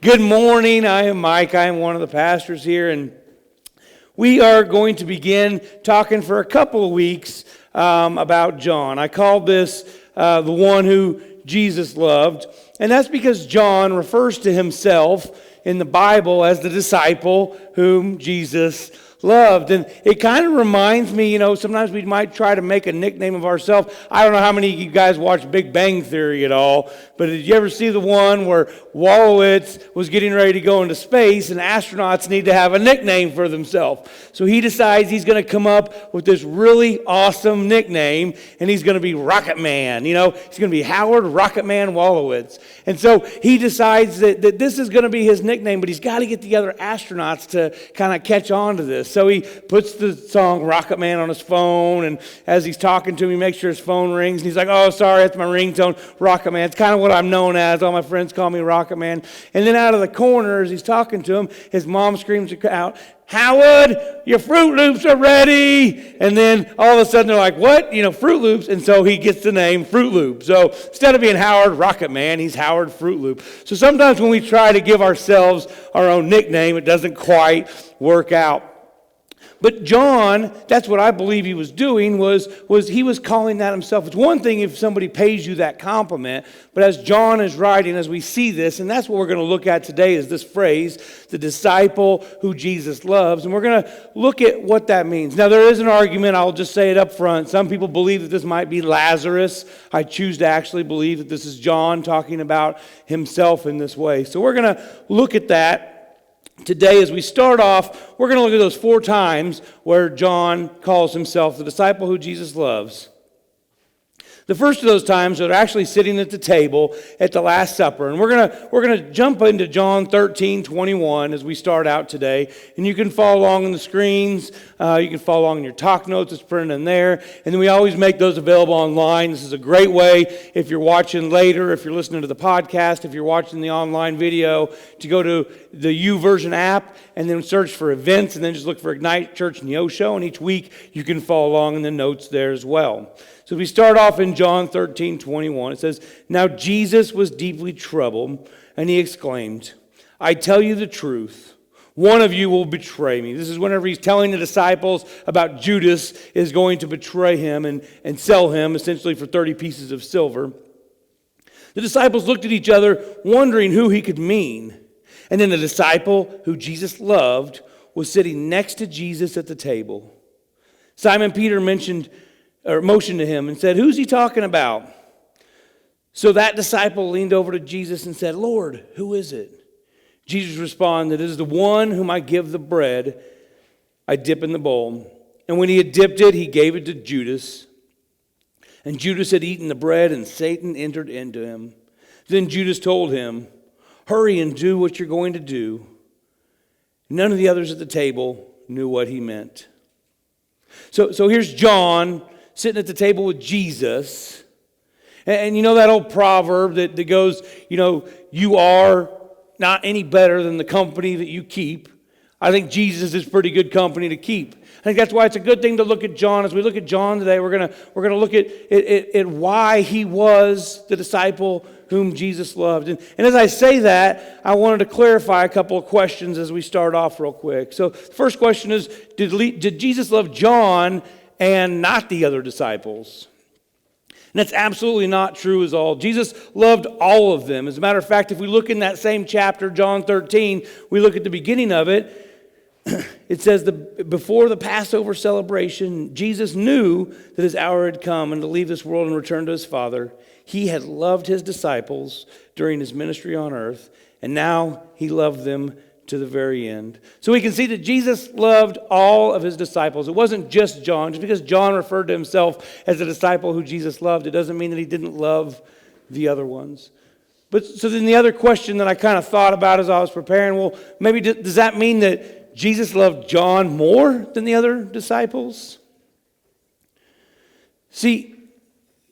Good morning. I am Mike. I am one of the pastors here, and we are going to begin talking for a couple of weeks about John. I called this the one who Jesus loved, and that's because John refers to himself in the Bible as the disciple whom Jesus loved. And it kind of reminds me, sometimes we might try to make a nickname of ourselves. I don't know how many of you guys watch Big Bang Theory at all, but did you ever see the one where Wolowitz was getting ready to go into space and astronauts need to have a nickname for themselves? So he decides he's going to come up with this really awesome nickname, and he's going to be Rocket Man. He's going to be Howard Rocket Man Wolowitz. And so he decides that this is going to be his nickname, but he's got to get the other astronauts to kind of catch on to this. So he puts the song Rocket Man on his phone, and as he's talking to him, he makes sure his phone rings, and he's like, oh, sorry, that's my ringtone, Rocket Man. It's kind of what I'm known as. All my friends call me Rocket Man. And then out of the corner, as he's talking to him, his mom screams out, Howard, your Fruit Loops are ready. And then all of a sudden they're like, what? Fruit Loops. And so he gets the name Fruit Loop. So instead of being Howard Rocket Man, he's Howard Fruit Loop. So sometimes when we try to give ourselves our own nickname, it doesn't quite work out. But John, that's what I believe he was doing, was he was calling that himself. It's one thing if somebody pays you that compliment, but as John is writing, as we see this, and that's what we're going to look at today is this phrase, the disciple who Jesus loves, and we're going to look at what that means. Now, there is an argument, I'll just say it up front. Some people believe that this might be Lazarus. I choose to actually believe that this is John talking about himself in this way. So we're going to look at that. Today, as we start off, we're going to look at those 4 times where John calls himself the disciple who Jesus loves. The first of those times are actually sitting at the table at the Last Supper. And we're going to jump into John 13:21 as we start out today. And you can follow along on the screens. You can follow along in your talk notes. It's printed in there. And then we always make those available online. This is a great way if you're watching later, if you're listening to the podcast, if you're watching the online video, to go to the YouVersion app and then search for events and then just look for Ignite Church Neosho. And each week you can follow along in the notes there as well. So we start off in John 13:21. It says, Now Jesus was deeply troubled, and he exclaimed, I tell you the truth, one of you will betray me. This is whenever he's telling the disciples about Judas is going to betray him and sell him essentially for 30 pieces of silver. The disciples looked at each other, wondering who he could mean. And then the disciple who Jesus loved was sitting next to Jesus at the table. Simon Peter motioned to him and said, Who's he talking about? So that disciple leaned over to Jesus and said, Lord, who is it? Jesus responded, It is the one whom I give the bread I dip in the bowl. And when he had dipped it, he gave it to Judas. And Judas had eaten the bread, and Satan entered into him. Then Judas told him, Hurry and do what you're going to do. None of the others at the table knew what he meant. So here's John sitting at the table with Jesus. And you know that old proverb that goes, you are not any better than the company that you keep. I think Jesus is pretty good company to keep. I think that's why it's a good thing to look at John. As we look at John today, we're gonna look at why he was the disciple whom Jesus loved. And as I say that, I wanted to clarify a couple of questions as we start off real quick. So the first question is, did Jesus love John and not the other disciples? And that's absolutely not true at all. Jesus loved all of them. As a matter of fact, if we look in that same chapter, John 13, we look at the beginning of it, it says before the Passover celebration, Jesus knew that his hour had come and to leave this world and return to his Father. He had loved his disciples during his ministry on earth, and now he loved them to the very end. So we can see that Jesus loved all of his disciples. It wasn't just John. Just because John referred to himself as a disciple who Jesus loved, it doesn't mean that he didn't love the other ones. But so then the other question that I kind of thought about as I was preparing, well, maybe does that mean that Jesus loved John more than the other disciples? See,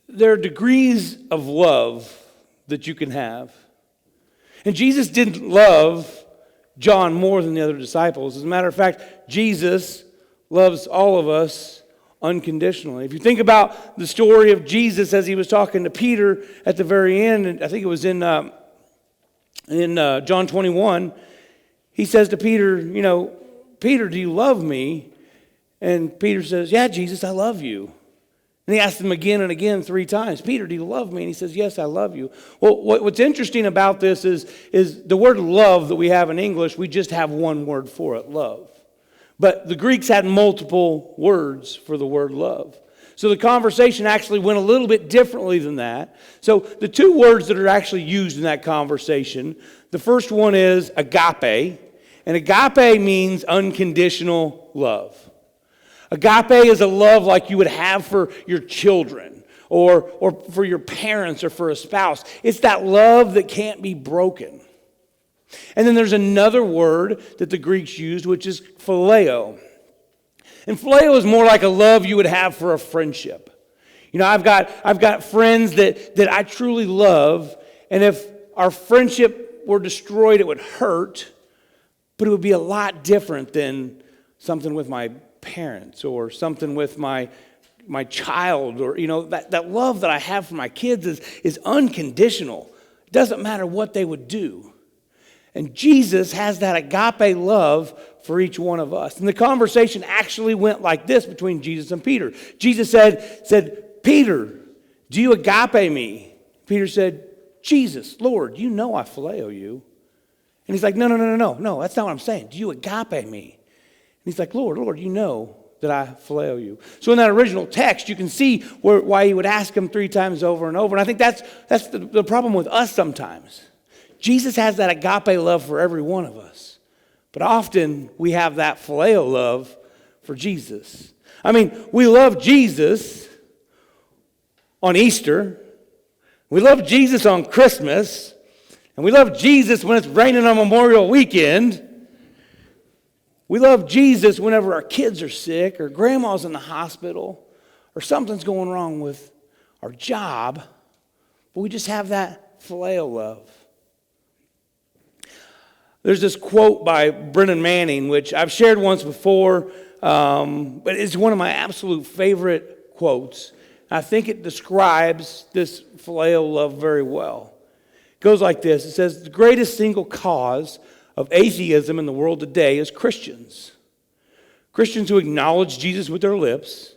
there are degrees of love that you can have. And Jesus didn't love John more than the other disciples. As a matter of fact, Jesus loves all of us unconditionally. If you think about the story of Jesus as he was talking to Peter at the very end, and I think it was in In John 21, he says to Peter, Peter, do you love me? And Peter says, yeah, Jesus, I love you. And he asked him again and again 3 times, Peter, do you love me? And he says, yes, I love you. Well, what's interesting about this is the word love that we have in English, we just have one word for it, love. But the Greeks had multiple words for the word love. So the conversation actually went a little bit differently than that. So the 2 words that are actually used in that conversation, the first one is agape. And agape means unconditional love. Agape is a love like you would have for your children or for your parents or for a spouse. It's that love that can't be broken. And then there's another word that the Greeks used, which is phileo. And phileo is more like a love you would have for a friendship. I've got friends that I truly love, and if our friendship were destroyed, it would hurt, but it would be a lot different than something with my parents or something with my child, or that love that I have for my kids is unconditional. It doesn't matter what they would do. And Jesus has that agape love for each one of us. And the conversation actually went like this between Jesus and Peter. Jesus said, Peter, do you agape me? Peter said, Jesus, Lord, you know I phileo you. And he's like, no, that's not what I'm saying. Do you agape me? And he's like, Lord, you know that I phileo you. So in that original text, you can see why he would ask him 3 times over and over. And I think that's the problem with us sometimes. Jesus has that agape love for every one of us. But often we have that phileo love for Jesus. I mean, we love Jesus on Easter. We love Jesus on Christmas. And we love Jesus when it's raining on Memorial Weekend. We love Jesus whenever our kids are sick or grandma's in the hospital or something's going wrong with our job. But we just have that phileo love. There's this quote by Brennan Manning, which I've shared once before, but it's one of my absolute favorite quotes. I think it describes this phileo love very well. It goes like this. It says, the greatest single cause of atheism in the world today is Christians. Christians who acknowledge Jesus with their lips,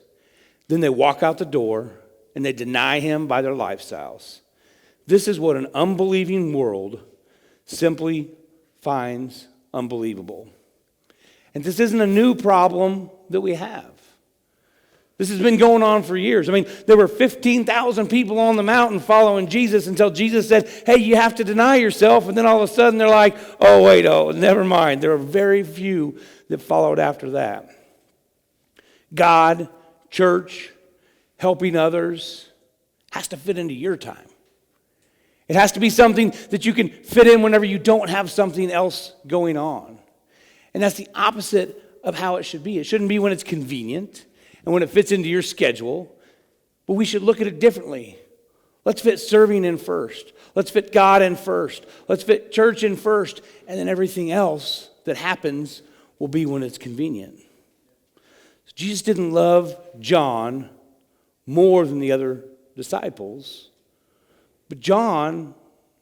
then they walk out the door and they deny him by their lifestyles. This is what an unbelieving world simply finds unbelievable. And this isn't a new problem that we have. This has been going on for years. I mean, there were 15,000 people on the mountain following Jesus until Jesus said, hey, you have to deny yourself. And then all of a sudden they're like, oh, never mind. There are very few that followed after that. God, church, helping others has to fit into your time. It has to be something that you can fit in whenever you don't have something else going on. And that's the opposite of how it should be. It shouldn't be when it's convenient and when it fits into your schedule, but we should look at it differently. Let's fit serving in first. Let's fit God in first. Let's fit church in first, and then everything else that happens will be when it's convenient. So Jesus didn't love John more than the other disciples. But John,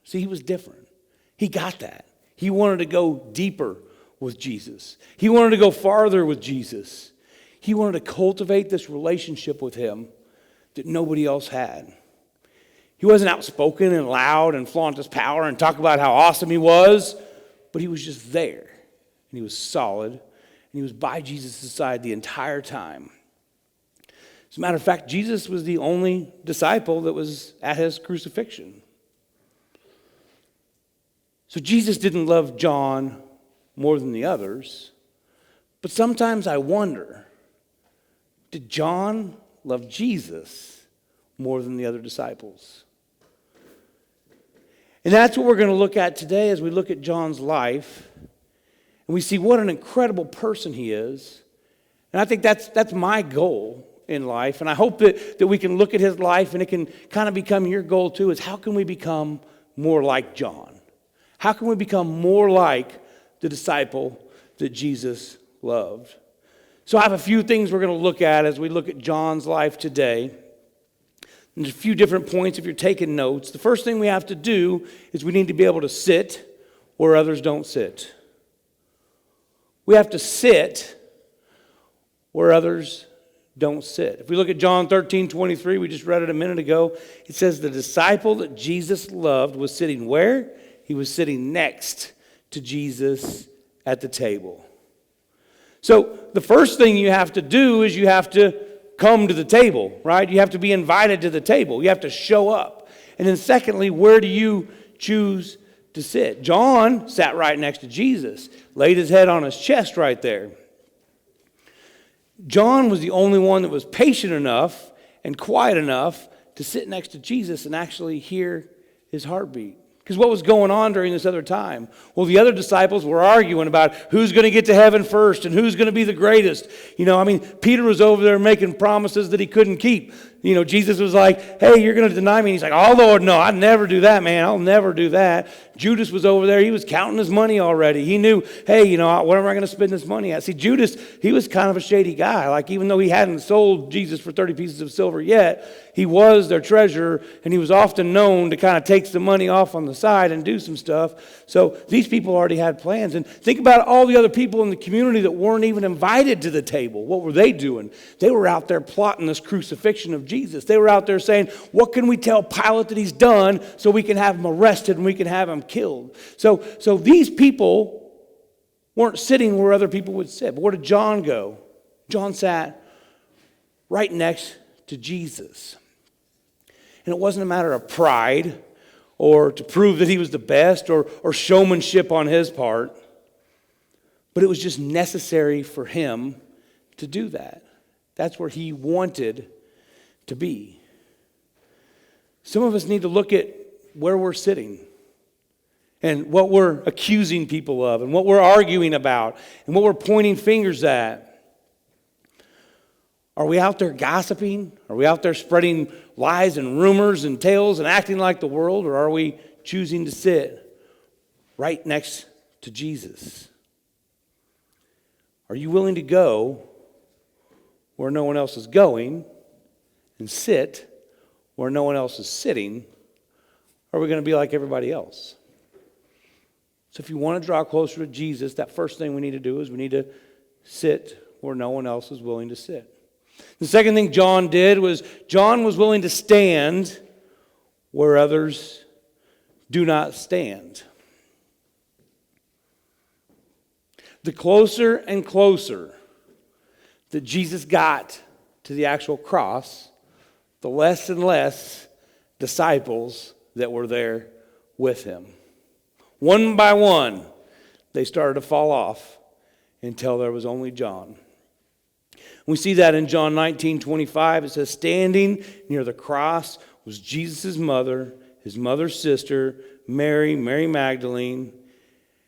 see, he was different. He got that. He wanted to go deeper with Jesus. He wanted to go farther with Jesus. He wanted to cultivate this relationship with him that nobody else had. He wasn't outspoken and loud and flaunt his power and talk about how awesome he was, but he was just there. And he was solid. And he was by Jesus' side the entire time. As a matter of fact, Jesus was the only disciple that was at his crucifixion. So Jesus didn't love John more than the others. But sometimes I wonder, did John love Jesus more than the other disciples? And that's what we're going to look at today as we look at John's life. And we see what an incredible person he is. And I think that's my goal in life. And I hope that we can look at his life and it can kind of become your goal too, is how can we become more like John? How can we become more like the disciple that Jesus loved? So I have a few things we're going to look at as we look at John's life today. And there's a few different points if you're taking notes. The first thing we have to do is we need to be able to sit where others don't sit. We have to sit where others don't sit. If we look at John 13:23, we just read it a minute ago, it says the disciple that Jesus loved was sitting where? He was sitting next to Jesus at the table. So the first thing you have to do is you have to come to the table, right? You have to be invited to the table. You have to show up. And then secondly, where do you choose to sit? John sat right next to Jesus, laid his head on his chest right there. John was the only one that was patient enough and quiet enough to sit next to Jesus and actually hear his heartbeat. Because what was going on during this other time? Well, the other disciples were arguing about who's going to get to heaven first and who's going to be the greatest. Peter was over there making promises that he couldn't keep. Jesus was like, hey, you're going to deny me. And he's like, oh, Lord, no, I'd never do that, man. I'll never do that. Judas was over there. He was counting his money already. He knew, hey, where am I going to spend this money at? See, Judas, he was kind of a shady guy. Like, even though he hadn't sold Jesus for 30 pieces of silver yet, he was their treasurer, and he was often known to kind of take some money off on the side and do some stuff. So these people already had plans. And think about all the other people in the community that weren't even invited to the table. What were they doing? They were out there plotting this crucifixion of Jesus. They were out there saying, what can we tell Pilate that he's done so we can have him arrested and we can have him killed? So these people weren't sitting where other people would sit. But where did John go? John sat right next to Jesus. And it wasn't a matter of pride or to prove that he was the best or showmanship on his part. But it was just necessary for him to do that. That's where he wanted to be. Some of us need to look at where we're sitting and what we're accusing people of and what we're arguing about and what we're pointing fingers at. Are we out there gossiping? Are we out there spreading lies and rumors and tales and acting like the world? Or are we choosing to sit right next to Jesus? Are you willing to go where no one else is going and sit where no one else is sitting? Or are we going to be like everybody else? So if you want to draw closer to Jesus, that first thing we need to do is we need to sit where no one else is willing to sit. The second thing John did was John was willing to stand where others do not stand. The closer and closer that Jesus got to the actual cross, the less and less disciples that were there with him. One by one, they started to fall off until there was only John. We see that in John 19:25. It says, standing near the cross was Jesus' mother, his mother's sister, Mary Magdalene.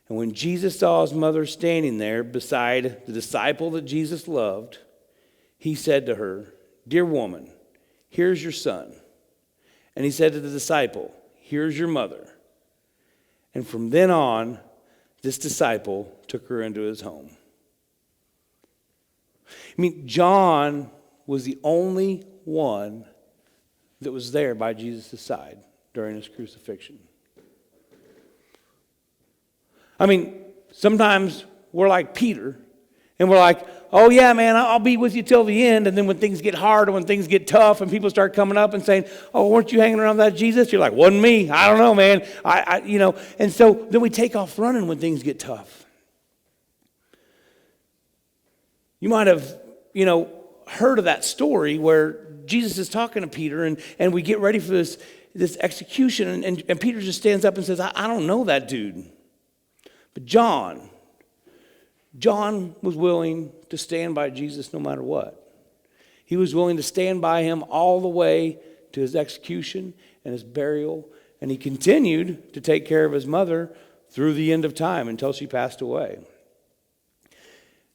And when Jesus saw his mother standing there beside the disciple that Jesus loved, he said to her, dear woman, here's your son. And he said to the disciple, here's your mother. And from then on, this disciple took her into his home. John was the only one that was there by Jesus' side during his crucifixion. Sometimes we're like Peter, and we're like, oh yeah, man, I'll be with you till the end. And then when things get hard and when things get tough and people start coming up and saying, oh, weren't you hanging around that Jesus? You're like, wasn't me. I don't know, man. And so then we take off running when things get tough. You might have, heard of that story where Jesus is talking to Peter and we get ready for this execution and Peter just stands up and says, I don't know that dude. But John was willing to stand by Jesus no matter what. He was willing to stand by him all the way to his execution and his burial, and he continued to take care of his mother through the end of time until she passed away.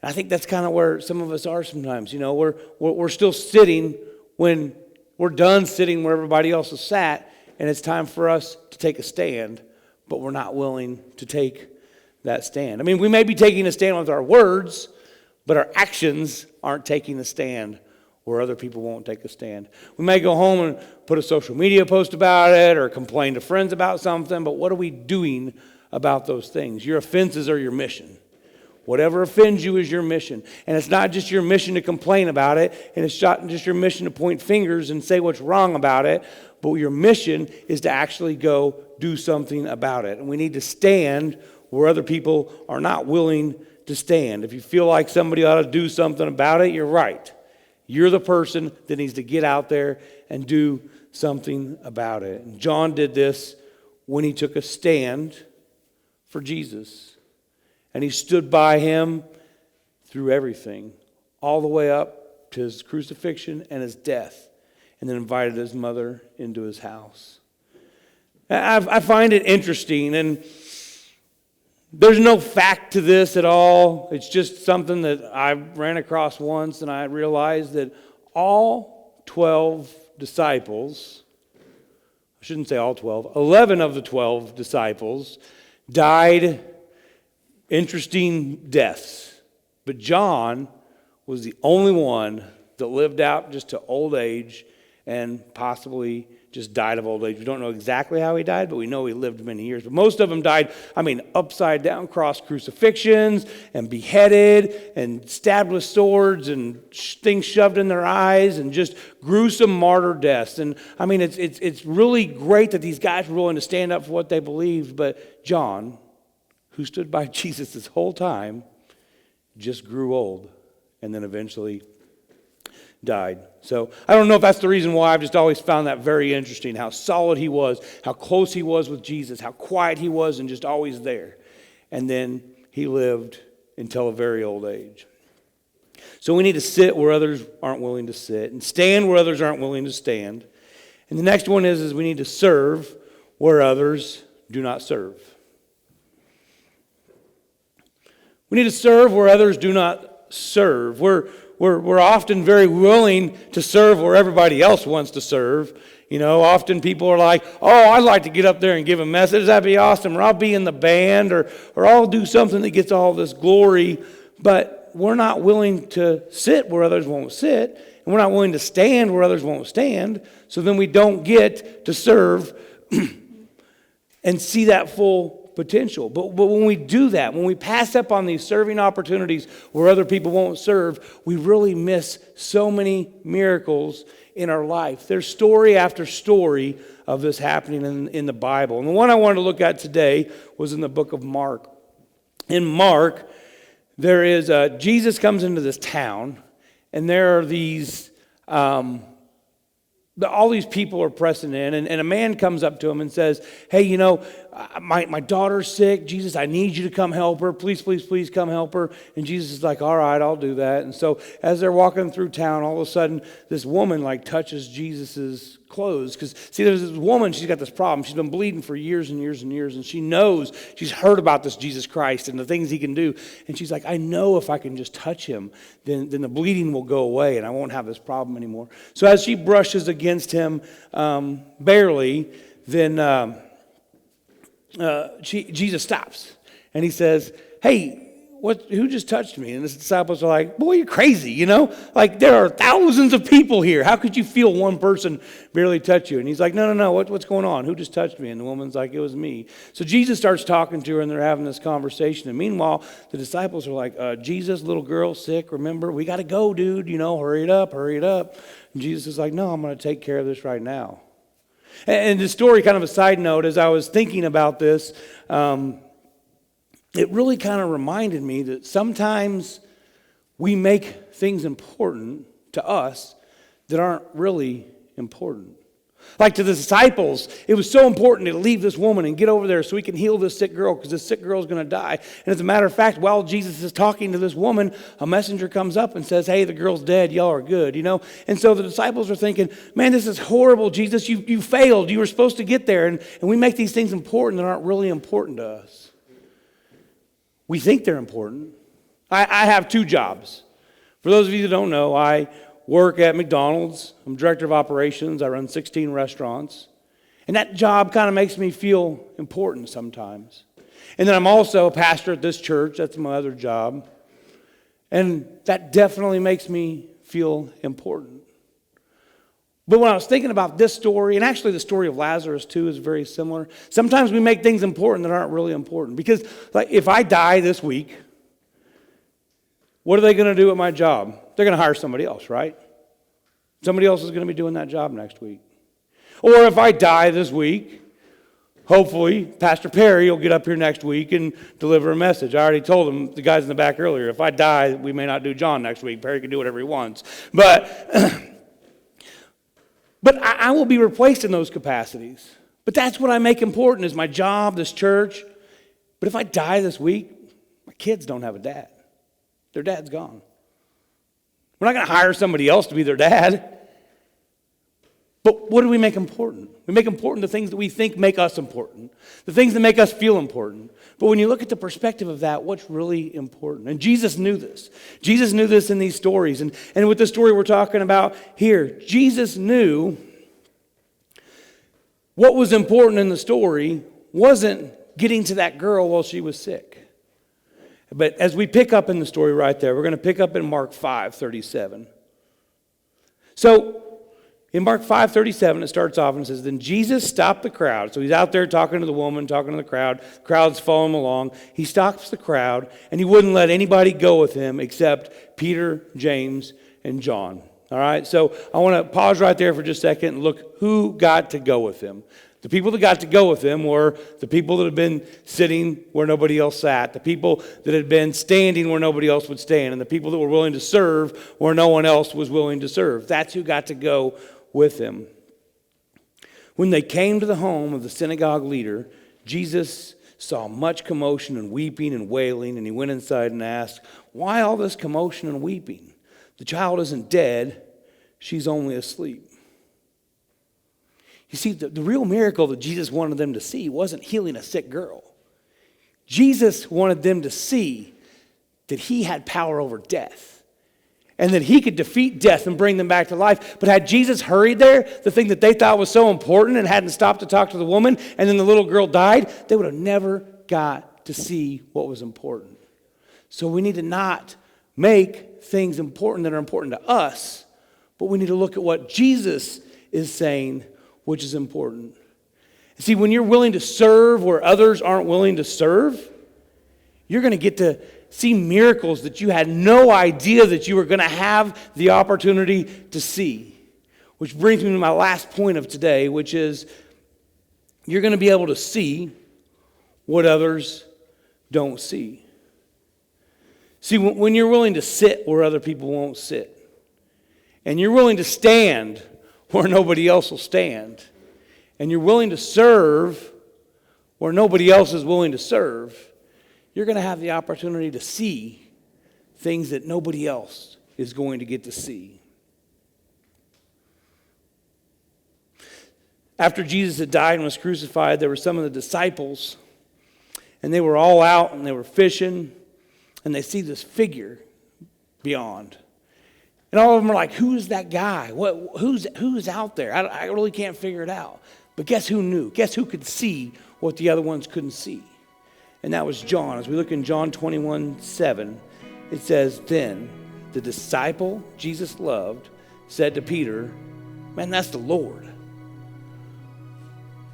I think that's kind of where some of us are sometimes. We're still sitting when we're done sitting where everybody else has sat, and it's time for us to take a stand, but we're not willing to take that stand. We may be taking a stand with our words, but our actions aren't taking a stand where other people won't take a stand. We may go home and put a social media post about it or complain to friends about something, but what are we doing about those things. Your offenses are your mission. Whatever offends you is your mission. And it's not just your mission to complain about it, and it's not just your mission to point fingers and say what's wrong about it, but your mission is to actually go do something about it. And we need to stand where other people are not willing to stand. If you feel like somebody ought to do something about it, you're right. You're the person that needs to get out there and do something about it. And John did this when he took a stand for Jesus. And he stood by him through everything, all the way up to his crucifixion and his death, and then invited his mother into his house. I find it interesting, and there's no fact to this at all. It's just something that I ran across once, and I realized that all 12 disciples, I shouldn't say all 12, 11 of the 12 disciples died interesting deaths. But John was the only one that lived out just to old age and possibly just died of old age. We don't know exactly how he died, but we know he lived many years. But most of them died, upside down cross crucifixions and beheaded and stabbed with swords and things shoved in their eyes and just gruesome martyr deaths. And it's really great that these guys were willing to stand up for what they believed, but John, who stood by Jesus this whole time, just grew old and then eventually died. So I don't know if that's the reason why. I've just always found that very interesting, how solid he was, how close he was with Jesus, how quiet he was and just always there. And then he lived until a very old age. So we need to sit where others aren't willing to sit and stand where others aren't willing to stand. And the next one is we need to serve where others do not serve. We need to serve where others do not serve. We're often very willing to serve where everybody else wants to serve. Often people are like, oh, I'd like to get up there and give a message. That'd be awesome. Or I'll be in the band, or I'll do something that gets all this glory. But we're not willing to sit where others won't sit. And we're not willing to stand where others won't stand. So then we don't get to serve and see that full potential. But when we do that, when we pass up on these serving opportunities where other people won't serve, we really miss so many miracles in our life. There's story after story of this happening in the Bible. And the one I wanted to look at today was in the book of Mark. In Mark, there is Jesus comes into this town, and there are these all these people are pressing in, and a man comes up to him and says, hey, my daughter's sick. Jesus, I need you to come help her. Please, please, please come help her. And Jesus is like, all right, I'll do that. And so as they're walking through town, all of a sudden, this woman touches Jesus's clothes. Because, see, there's this woman, she's got this problem. She's been bleeding for years and years and years, and she knows, she's heard about this Jesus Christ and the things he can do. And she's like, I know if I can just touch him, then the bleeding will go away, and I won't have this problem anymore. So as she brushes against him, barely, then Jesus stops, and he says, hey, who just touched me? And his disciples are like, boy, you're crazy, there are thousands of people here. How could you feel one person barely touch you? And he's like, no, what's going on? Who just touched me? And the woman's like, it was me. So Jesus starts talking to her, and they're having this conversation. And meanwhile, the disciples are like, Jesus, little girl, sick, remember? We got to go, dude, hurry it up. And Jesus is like, no, I'm going to take care of this right now. And the story, kind of a side note, as I was thinking about this, it really kind of reminded me that sometimes we make things important to us that aren't really important. Like to the disciples, it was so important to leave this woman and get over there so we can heal this sick girl, because this sick girl is going to die. And as a matter of fact, while Jesus is talking to this woman, a messenger comes up and says, hey, the girl's dead. Y'all are good, And so the disciples are thinking, man, this is horrible, Jesus. You failed. You were supposed to get there. And we make these things important that aren't really important to us. We think they're important. I have two jobs. For those of you that don't know, I work at McDonald's. I'm director of operations. I run 16 restaurants. And that job kind of makes me feel important sometimes. And then I'm also a pastor at this church. That's my other job. And that definitely makes me feel important. But when I was thinking about this story, and actually the story of Lazarus too is very similar. Sometimes we make things important that aren't really important. Because like if I die this week, what are they going to do at my job? They're going to hire somebody else, right? Somebody else is going to be doing that job next week. Or if I die this week, hopefully Pastor Perry will get up here next week and deliver a message. I already told him, the guys in the back earlier, if I die, we may not do John next week. Perry can do whatever he wants. But I will be replaced in those capacities. But that's what I make important is my job, this church. But if I die this week, my kids don't have a dad. Their dad's gone. We're not going to hire somebody else to be their dad. But what do we make important? We make important the things that we think make us important, the things that make us feel important. But when you look at the perspective of that, what's really important? And Jesus knew this. Jesus knew this in these stories. And with the story we're talking about here, Jesus knew what was important in the story wasn't getting to that girl while she was sick. But as we pick up in the story right there, we're going to pick up in Mark 5:37. So, in Mark 5:37, it starts off and says, then Jesus stopped the crowd. So he's out there talking to the woman, talking to the crowd. The crowd's following him along. He stops the crowd, and he wouldn't let anybody go with him except Peter, James, and John. All right? So I want to pause right there for just a second and look who got to go with him. The people that got to go with him were the people that had been sitting where nobody else sat, the people that had been standing where nobody else would stand, and the people that were willing to serve where no one else was willing to serve. That's who got to go with him. When they came to the home of the synagogue leader, Jesus saw much commotion and weeping and wailing, and he went inside and asked, why all this commotion and weeping? The child isn't dead, she's only asleep. You see, the real miracle that Jesus wanted them to see wasn't healing a sick girl. Jesus wanted them to see that he had power over death and that he could defeat death and bring them back to life. But had Jesus hurried there, the thing that they thought was so important, and hadn't stopped to talk to the woman, and then the little girl died, they would have never got to see what was important. So we need to not make things important that are important to us, but we need to look at what Jesus is saying, which is important. See, when you're willing to serve where others aren't willing to serve, you're going to get to see miracles that you had no idea that you were going to have the opportunity to see. Which brings me to my last point of today, which is you're going to be able to see what others don't see. See, when you're willing to sit where other people won't sit, and you're willing to stand where nobody else will stand, and you're willing to serve where nobody else is willing to serve, you're going to have the opportunity to see things that nobody else is going to get to see. After Jesus had died and was crucified, there were some of the disciples, and they were all out and they were fishing, and they see this figure beyond. And all of them are like, who is that guy? Who's out there? I really can't figure it out. But guess who knew? Guess who could see what the other ones couldn't see? And that was John. As we look in John 21:7, it says, then the disciple Jesus loved said to Peter, man, that's the Lord.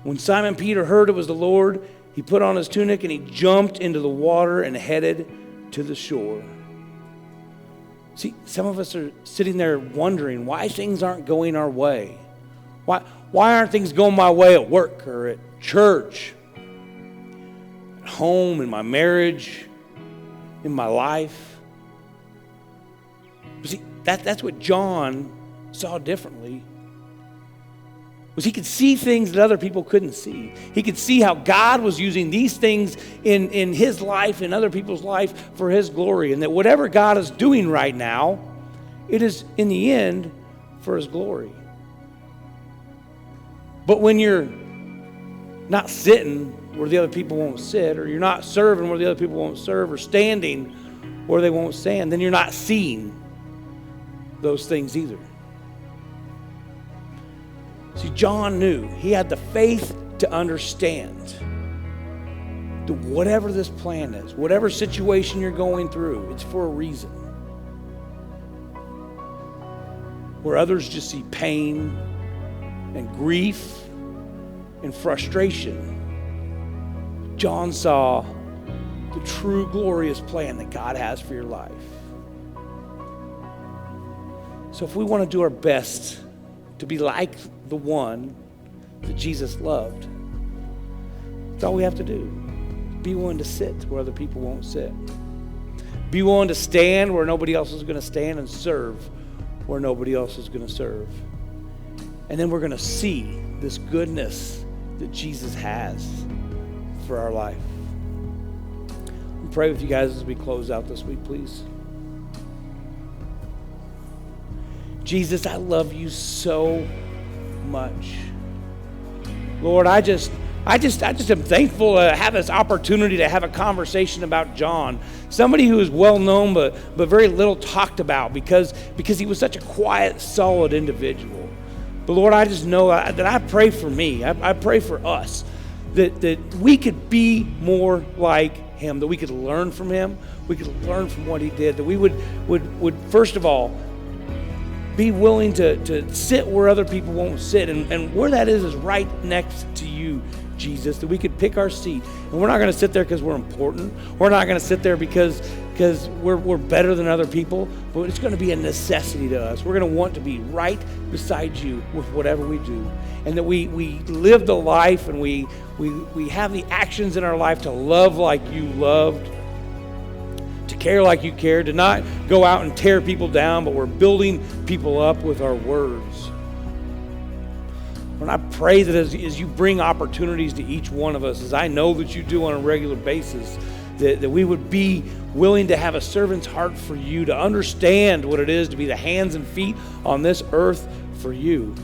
When Simon Peter heard it was the Lord, he put on his tunic and he jumped into the water and headed to the shore. See, some of us are sitting there wondering why things aren't going our way. Why aren't things going my way at work or at church, at home, in my marriage, in my life? But see, that's what John saw differently. Was he could see things that other people couldn't see. He could see how God was using these things in his life, in other people's life, for his glory. And that whatever God is doing right now, it is in the end for his glory. But when you're not sitting where the other people won't sit, or you're not serving where the other people won't serve, or standing where they won't stand, then you're not seeing those things either. See, John knew. He had the faith to understand that whatever this plan is, whatever situation you're going through, it's for a reason. Where others just see pain and grief and frustration, John saw the true glorious plan that God has for your life. So if we want to do our best to be like the one that Jesus loved, that's all we have to do. Be willing to sit where other people won't sit. Be willing to stand where nobody else is going to stand, and serve where nobody else is going to serve. And then we're going to see this goodness that Jesus has for our life. I'll pray with you guys as we close out this week, please. Jesus, I love you so much. Lord, I just am thankful to have this opportunity to have a conversation about John, somebody who is well known but very little talked about because he was such a quiet, solid individual. But Lord, I just know that I pray for me. I pray for us that we could be more like him, that we could learn from him, we could learn from what he did, that we would first of all be willing to sit where other people won't sit, and where that is right next to you, Jesus, that we could pick our seat. And we're not going to sit there because we're important. We're not going to sit there because we're better than other people, but it's going to be a necessity to us. We're going to want to be right beside you with whatever we do, and that we live the life, and we have the actions in our life to love like you loved, to care like you cared, to not go out and tear people down, but we're building people up with our words. And I pray that as you bring opportunities to each one of us, as I know that you do on a regular basis, that we would be willing to have a servant's heart for you, to understand what it is to be the hands and feet on this earth for you.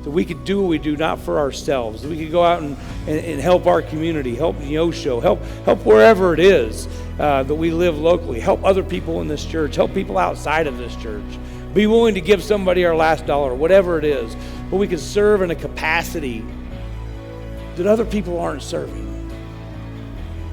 That we could do what we do not for ourselves, that we could go out and help our community, help Neosho, help wherever it is that we live locally, help other people in this church, help people outside of this church. Be willing to give somebody our last dollar, whatever it is, but we can serve in a capacity that other people aren't serving.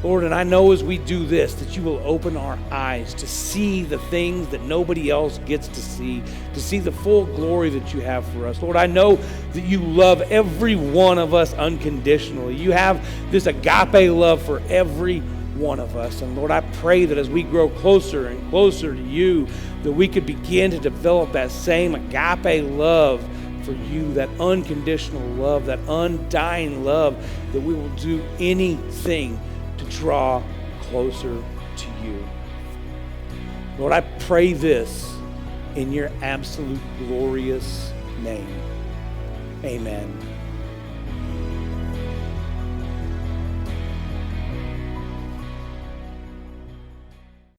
Lord, and I know as we do this that you will open our eyes to see the things that nobody else gets to see the full glory that you have for us. Lord, I know that you love every one of us unconditionally. You have this agape love for every one of us. And Lord, I pray that as we grow closer and closer to you, that we could begin to develop that same agape love for you, that unconditional love, that undying love, that we will do anything to draw closer to you. Lord, I pray this in your absolute glorious name. Amen.